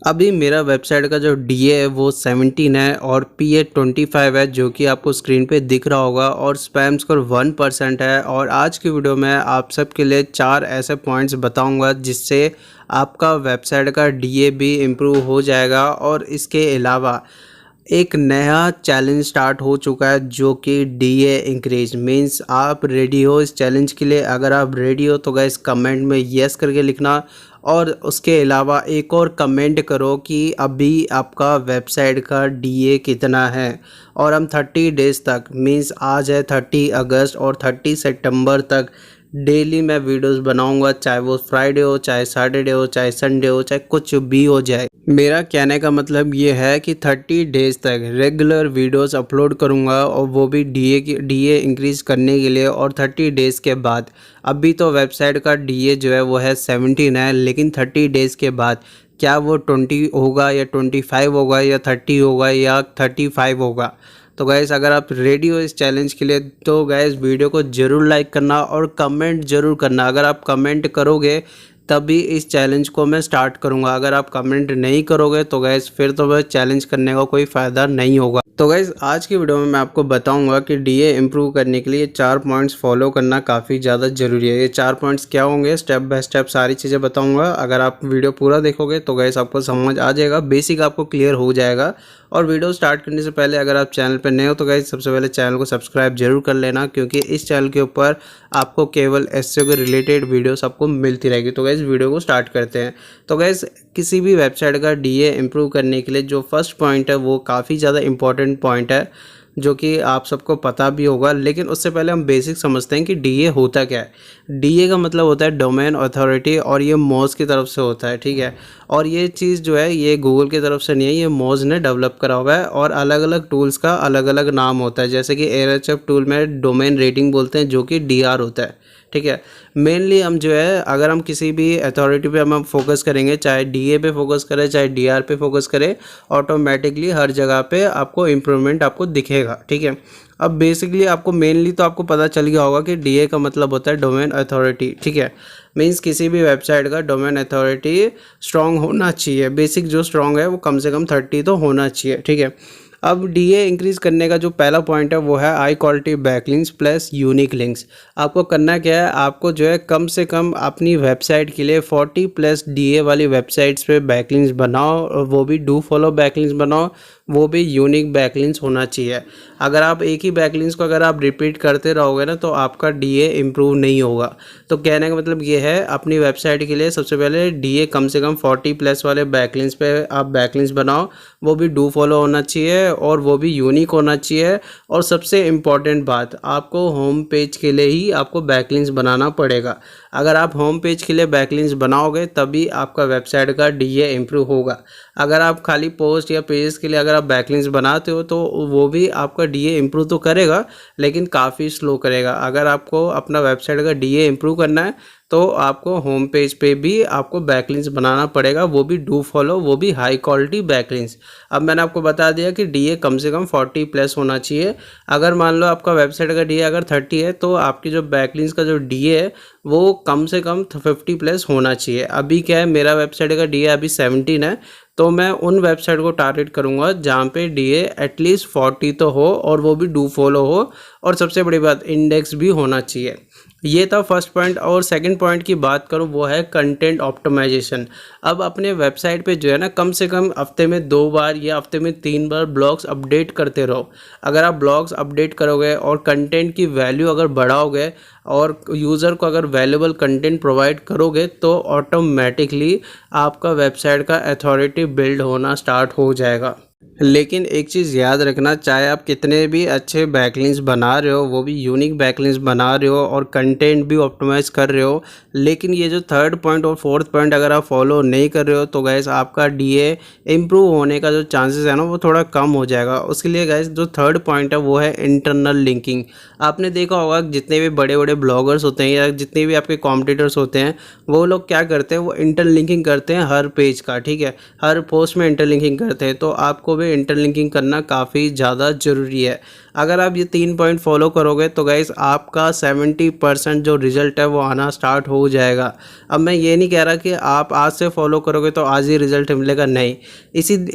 अभी मेरा वेबसाइट का जो डीए है वो 17 है और पीए 25 है, जो कि आपको स्क्रीन पे दिख रहा होगा, और स्पैम स्कोर 1% है। और आज की वीडियो में आप सबके लिए 4 ऐसे पॉइंट्स बताऊंगा जिससे आपका वेबसाइट का डीए भी इम्प्रूव हो जाएगा। और इसके अलावा एक नया चैलेंज स्टार्ट हो चुका है जो कि डीए इंक्रीज मीन्स। आप रेडी हो इस चैलेंज के लिए? अगर आप रेडी हो तो गाइस कमेंट में यस करके लिखना, और उसके अलावा एक और कमेंट करो कि अभी आपका वेबसाइट का डीए कितना है। और हम 30 डेज़ तक मीन्स आज है 30 अगस्त और 30 सितंबर तक डेली मैं वीडियोस बनाऊंगा, चाहे वो फ्राइडे हो, चाहे सैटरडे हो, चाहे संडे हो, चाहे कुछ भी हो जाए। मेरा कहने का मतलब ये है कि 30 डेज़ तक रेगुलर वीडियोस अपलोड करूंगा, और वो भी डीए इंक्रीज़ करने के लिए। और 30 डेज़ के बाद, अभी तो वेबसाइट का डीए जो है वो है 17 है, लेकिन 30 डेज़ के बाद क्या वो 20 होगा या 25 होगा या 30 होगा या 35 होगा। तो गैस अगर आप रेडी हो इस चैलेंज के लिए तो गैस वीडियो को ज़रूर लाइक करना और कमेंट ज़रूर करना। अगर आप कमेंट करोगे तभी इस चैलेंज को मैं स्टार्ट करूंगा। अगर आप कमेंट नहीं करोगे तो गैस फिर तो वह चैलेंज करने का कोई फ़ायदा नहीं होगा। तो गैस आज की वीडियो में मैं आपको बताऊंगा कि डीए इम्प्रूव करने के लिए 4 पॉइंट्स फॉलो करना काफ़ी ज़्यादा ज़रूरी है। ये 4 पॉइंट्स क्या होंगे, स्टेप बाय स्टेप सारी चीज़ें बताऊंगा। अगर आप वीडियो पूरा देखोगे तो गैस आपको समझ आ जाएगा, बेसिक आपको क्लियर हो जाएगा। और वीडियो स्टार्ट करने से पहले अगर आप चैनल पर नए हो तो गाइस सबसे पहले चैनल को सब्सक्राइब जरूर कर लेना, क्योंकि इस चैनल के ऊपर आपको केवल एसईओ के रिलेटेड वीडियोस आपको मिलती रहेगी। तो गाइस वीडियो को स्टार्ट करते हैं। तो गाइस किसी भी वेबसाइट का डीए इम्प्रूव करने के लिए जो फर्स्ट पॉइंट है वो काफ़ी ज़्यादा इंपॉर्टेंट पॉइंट है, जो कि आप सबको पता भी होगा। लेकिन उससे पहले हम बेसिक समझते हैं कि डीए होता क्या है। डीए का मतलब होता है डोमेन अथॉरिटी, और ये मोज की तरफ से होता है, ठीक है। और ये चीज़ जो है ये गूगल की तरफ से नहीं है, ये मोज ने डेवलप करा हुआ है। और अलग अलग टूल्स का अलग अलग नाम होता है, जैसे कि एएचएफ टूल में डोमेन रेटिंग बोलते हैं, जो कि डीआर होता है, ठीक है। मेनली हम जो है अगर हम किसी भी अथॉरिटी पे हम फोकस करेंगे, चाहे डीए पे फोकस करें चाहे डीआर पे फोकस करें, ऑटोमेटिकली हर जगह पे आपको इम्प्रूवमेंट आपको दिखेगा, ठीक है। अब बेसिकली आपको मेनली तो आपको पता चल गया होगा कि डीए का मतलब होता है डोमेन अथॉरिटी, ठीक है। मीन्स किसी भी वेबसाइट का डोमेन अथॉरिटी स्ट्रॉन्ग होना चाहिए। बेसिक जो स्ट्रॉन्ग है वो कम से कम 30 तो होना चाहिए, ठीक है। अब डीए इंक्रीज़ करने का जो पहला पॉइंट है वो है high quality backlinks plus unique links. आपको करना क्या है, आपको जो है कम से कम अपनी वेबसाइट के लिए 40 प्लस डीए वाली वेबसाइट्स पे बैकलिंक्स बनाओ, और वो भी डू फॉलो बैकलिंक्स बनाओ, वो भी यूनिक बैकलिंक्स होना चाहिए। अगर आप एक ही बैकलिंक्स को अगर आप रिपीट करते रहोगे ना तो आपका डीए इम्प्रूव नहीं होगा। तो कहने का मतलब ये है, अपनी वेबसाइट के लिए सबसे पहले डीए कम से कम 40 प्लस वाले बैकलिंक्स पे आप बैकलिंक्स बनाओ, वो भी डू फॉलो होना चाहिए और वो भी यूनिक होना चाहिए। और सबसे इम्पॉर्टेंट बात, आपको होम पेज के लिए ही आपको बैकलिंक्स बनाना पड़ेगा। अगर आप होम पेज के लिए बैकलिंक्स बनाओगे तभी आपका वेबसाइट का डीए इम्प्रूव होगा। अगर आप खाली पोस्ट या पेजेस के लिए अगर आप बैकलिंक्स बनाते हो तो वो भी आपका डीए इम्प्रूव तो करेगा, लेकिन काफ़ी स्लो करेगा। अगर आपको अपना वेबसाइट का डीए इम्प्रूव करना है तो आपको होम पेज पे भी आपको बैकलिंक्स बनाना पड़ेगा, वो भी डू फॉलो, वो भी हाई क्वालिटी बैकलिंक्स। अब मैंने आपको बता दिया कि डीए कम से कम 40 प्लस होना चाहिए। अगर मान लो आपका वेबसाइट का डीए अगर 30 है तो आपकी जो बैकलिंक्स का जो डीए है वो कम से कम 50 प्लस होना चाहिए। अभी क्या है, मेरा वेबसाइट का डीए अभी 17 है, तो मैं उन वेबसाइट को टारगेट करूंगा जहाँ पे डीए एटलीस्ट 40 तो हो, और वो भी डू फॉलो हो, और सबसे बड़ी बात इंडेक्स भी होना चाहिए। ये था फर्स्ट पॉइंट। और सेकंड पॉइंट की बात करूँ वो है कंटेंट ऑप्टिमाइजेशन। अब अपने वेबसाइट पे जो है ना कम से कम हफ्ते में 2 बार या हफ्ते में 3 बार ब्लॉग्स अपडेट करते रहो। अगर आप ब्लॉग्स अपडेट करोगे और कंटेंट की वैल्यू अगर बढ़ाओगे और यूज़र को अगर वैल्यूएबल कंटेंट प्रोवाइड करोगे तो ऑटोमेटिकली आपका वेबसाइट का अथॉरिटी बिल्ड होना स्टार्ट हो जाएगा। लेकिन एक चीज़ याद रखना, चाहे आप कितने भी अच्छे बैकलिंक्स बना रहे हो, वो भी यूनिक बैकलिंक्स बना रहे हो और कंटेंट भी ऑप्टिमाइज़ कर रहे हो, लेकिन ये जो थर्ड पॉइंट और फोर्थ पॉइंट अगर आप फॉलो नहीं कर रहे हो तो गैस आपका डीए इम्प्रूव होने का जो चांसेस है ना वो थोड़ा कम हो जाएगा। उसके लिए गैस जो थर्ड पॉइंट है वो है इंटरनल लिंकिंग। आपने देखा होगा जितने भी बड़े बड़े ब्लॉगर्स होते हैं या जितने भी आपके कॉम्पिटिटर्स होते हैं, वो लोग क्या करते हैं, वो इंटरलिंकिंग करते हैं हर पेज का, ठीक है। हर पोस्ट में इंटरलिंकिंग करते हैं। तो आपको आपको भी इंटरलिंकिंग करना काफ़ी ज़्यादा ज़रूरी है। अगर आप ये 3 पॉइंट फॉलो करोगे तो गाइस आपका 70% जो रिज़ल्ट है वो आना स्टार्ट हो जाएगा। अब मैं ये नहीं कह रहा कि आप आज से फॉलो करोगे तो आज ही रिज़ल्ट मिलेगा, नहीं।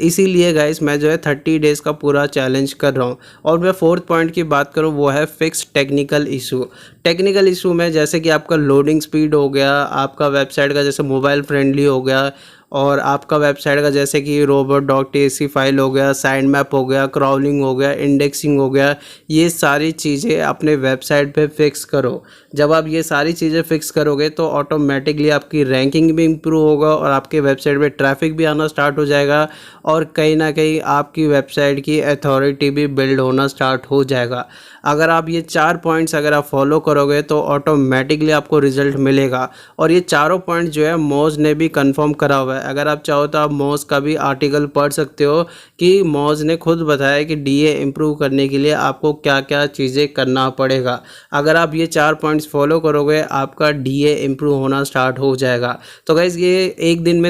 इसीलिए गाइस मैं जो है 30 डेज़ का पूरा चैलेंज कर रहा हूँ। और मैं 4th पॉइंट की बात करूँ वो है fix technical issue. Technical issue में जैसे कि आपका लोडिंग स्पीड हो गया, आपका वेबसाइट का जैसे मोबाइल फ्रेंडली हो गया, और आपका वेबसाइट का जैसे कि robot.txt फाइल हो गया, साइड मैप हो गया, क्रॉलिंग हो गया, इंडेक्सिंग हो गया, ये सारी चीज़ें अपने वेबसाइट पे फिक्स करो। जब आप ये सारी चीज़ें फिक्स करोगे तो ऑटोमेटिकली आपकी रैंकिंग भी इम्प्रूव होगा और आपके वेबसाइट पे ट्रैफिक भी आना स्टार्ट हो जाएगा, और कहीं ना कहीं आपकी वेबसाइट की अथॉरिटी भी बिल्ड होना स्टार्ट हो जाएगा। अगर आप ये 4 पॉइंट्स अगर आप फॉलो करोगे तो ऑटोमेटिकली आपको रिजल्ट मिलेगा। और ये चारों पॉइंट जो है मोज ने भी कंफर्म करा हुआ है। अगर आप चाहो तो आप मोज का भी आर्टिकल पढ़ सकते हो कि मोज ने खुद बताया कि डीए इम्प्रूव करने के लिए आपको क्या क्या चीज़ें करना पड़ेगा। अगर आप ये 4 पॉइंट्स फॉलो करोगे आपका डीए इम्प्रूव होना स्टार्ट हो जाएगा। तो गाइज़ ये एक दिन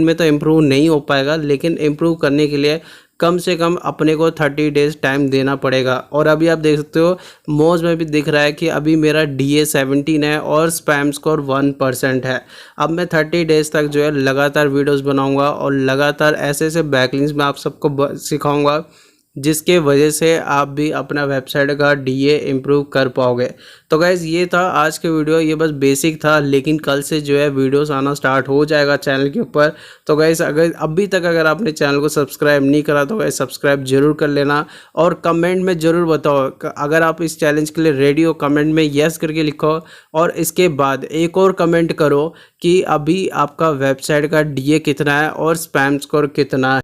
में तो इम्प्रूव नहीं हो पाएगा, लेकिन इम्प्रूव करने के लिए कम से कम अपने को 30 डेज़ टाइम देना पड़ेगा। और अभी आप देख सकते हो मोज में भी दिख रहा है कि अभी मेरा डीए 17 है और स्पैम स्कोर 1% है। अब मैं 30 डेज़ तक जो है लगातार वीडियोस बनाऊंगा और लगातार ऐसे ऐसे बैकलिंक्स मैं आप सबको सिखाऊंगा जिसके वजह से आप भी अपना वेबसाइट का डीए इम्प्रूव कर पाओगे। तो गाइज़ ये था आज के वीडियो, ये बस बेसिक था, लेकिन कल से जो है वीडियोस आना स्टार्ट हो जाएगा चैनल के ऊपर। तो गाइज़ अगर अभी तक अगर आपने चैनल को सब्सक्राइब नहीं करा तो गाइज़ सब्सक्राइब जरूर कर लेना, और कमेंट में ज़रूर बताओ अगर आप इस चैलेंज के लिए रेडी हो, कमेंट में यस करके लिखो। और इसके बाद एक और कमेंट करो कि अभी आपका वेबसाइट का डीए कितना है और स्पैम स्कोर कितना है।